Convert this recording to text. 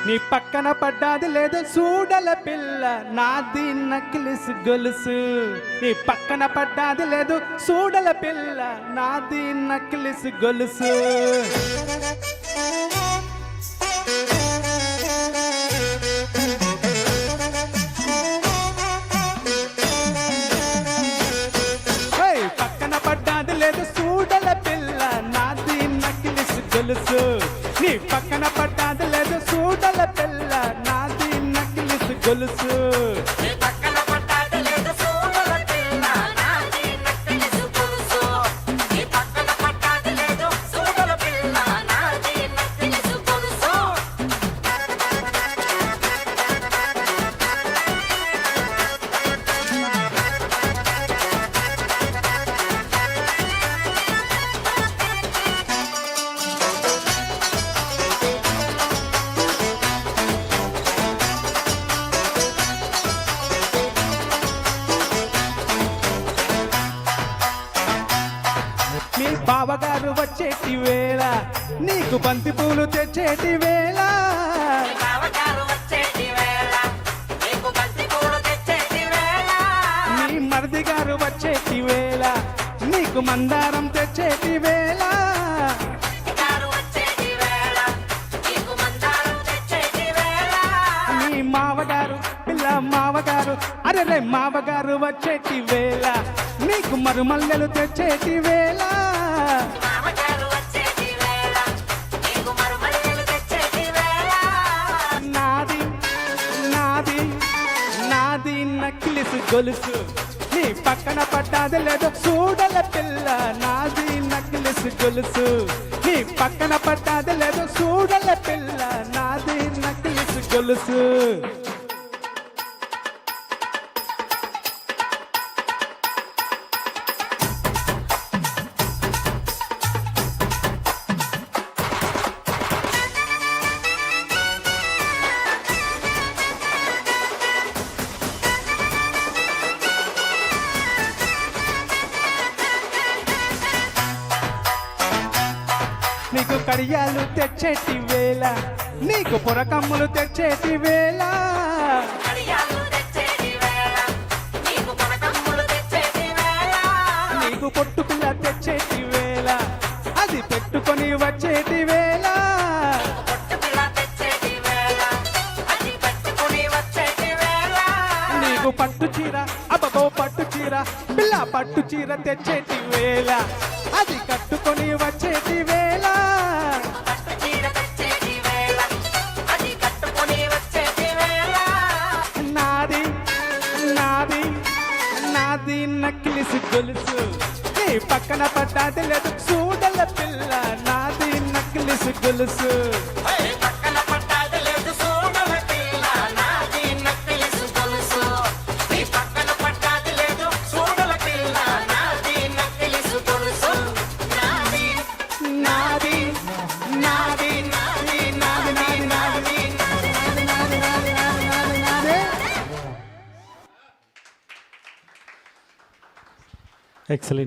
నీ పక్కన పడ్డాది లేదు సూడల పిల్ల నాది నక్లిస్ గొలుసు. నీ పక్కన పడ్డాది లేదు సూడల పిల్ల నాది నక్లిస్ గొలుసు. పక్కన పడ్డాది లేదు సూడల పిల్ల నాది నక్లిస్ గొలుసు. నీ పక్కన పడ్డాది లేదు సూడల పిల్ల నాది నక్లిస్ గొలుసు. మీ బావగారు వచ్చేటి వేళ నీకు బంతి పూలు తెచ్చేటి వేళ. మీ మరిది గారు వచ్చేటి వేళ నీకు మందారం తెచ్చేటి వేళ. మీ మావగారు పిల్ల మావగారు అరే మావగారు వచ్చేటి వేళ నీకు మరుమల్లెలు తెచ్చేటి వేళ. నాది నాది నాది నక్లిస్ గొలుసు. నీ పక్కన పడ్డాది లేదు సూడల పిల్ల నాది నక్లిస్ గొలుసు. నీ పక్కన పడ్డాది లేదు సూడల పిల్ల నాది నక్లిస్ గొలుసు. నీకు కడియాలు తెచ్చేటి వేళ నీకు పొరకమ్ములు తెచ్చేటి వేళ. నీకు పొట్టు పిల్ల తెచ్చేటి వేళ అది పెట్టుకొని వచ్చేటి వేళ. నీకు పట్టు చీర అబ్బో పట్టు చీర పిల్ల పట్టు చీర తెచ్చేటి వేళ అది కట్టుకొని వచ్చేటి వేళ. నాది నాది నాది నక్లిస్ గొలుసు. నీ పక్కన పడ్డాది లేదు సూడల పిల్ల నాది నక్లిస్ గొలుసు. Excellent.